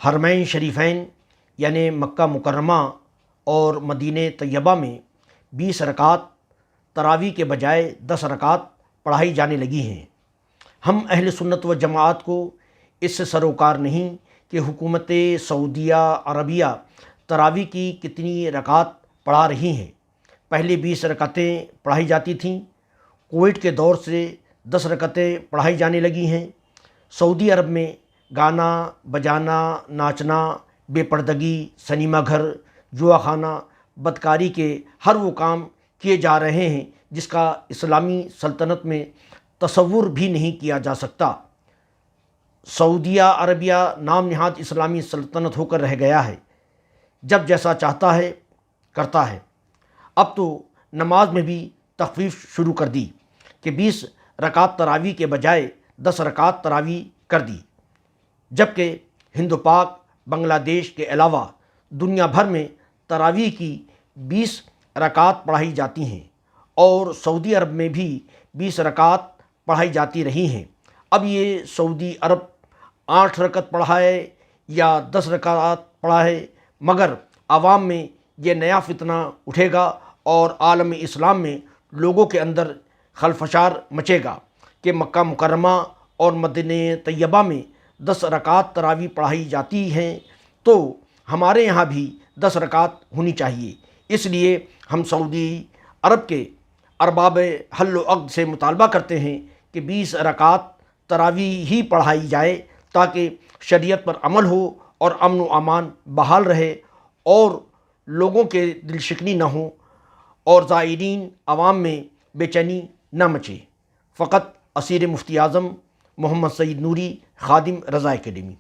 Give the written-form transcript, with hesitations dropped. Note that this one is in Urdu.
حرمین شریفین یعنی مکہ مکرمہ اور مدینہ طیبہ میں 20 رکعت تراویح کے بجائے 10 رکعت پڑھائی جانے لگی ہیں۔ ہم اہل سنت و جماعت کو اس سے سروکار نہیں کہ حکومت سعودیہ عربیہ تراویح کی کتنی رکعت پڑھا رہی ہیں۔ پہلے 20 رکعتیں پڑھائی جاتی تھیں، کووڈ کے دور سے 10 رکعتیں پڑھائی جانے لگی ہیں۔ سعودی عرب میں گانا بجانا، ناچنا، بے پردگی، سنیما گھر، جوا خانہ، بدکاری کے ہر وہ کام کیے جا رہے ہیں جس کا اسلامی سلطنت میں تصور بھی نہیں کیا جا سکتا۔ سعودیہ عربیہ نام نہاد اسلامی سلطنت ہو کر رہ گیا ہے، جب جیسا چاہتا ہے کرتا ہے۔ اب تو نماز میں بھی تخفیف شروع کر دی کہ 20 رکعت تراویح کے بجائے 10 رکعت تراویح کر دی، جبکہ ہند و پاک بنگلہ دیش کے علاوہ دنیا بھر میں تراویح کی 20 رکعت پڑھائی جاتی ہیں، اور سعودی عرب میں بھی 20 رکعت پڑھائی جاتی رہی ہیں۔ اب یہ سعودی عرب 8 رکعت پڑھائے یا 10 رکعت پڑھائے، مگر عوام میں یہ نیا فتنہ اٹھے گا اور عالم اسلام میں لوگوں کے اندر خلفشار مچے گا کہ مکہ مکرمہ اور مدینہ طیبہ میں 10 رکعت تراویح پڑھائی جاتی ہیں تو ہمارے یہاں بھی 10 رکعت ہونی چاہیے۔ اس لیے ہم سعودی عرب کے ارباب حل و عقد سے مطالبہ کرتے ہیں کہ 20 رکعت تراویح ہی پڑھائی جائے تاکہ شریعت پر عمل ہو اور امن و امان بحال رہے اور لوگوں کے دل شکنی نہ ہو اور زائرین عوام میں بے چینی نہ مچے۔ فقط اسیر مفتی اعظم محمد سعید نوری، خادم رضا اکیڈمی۔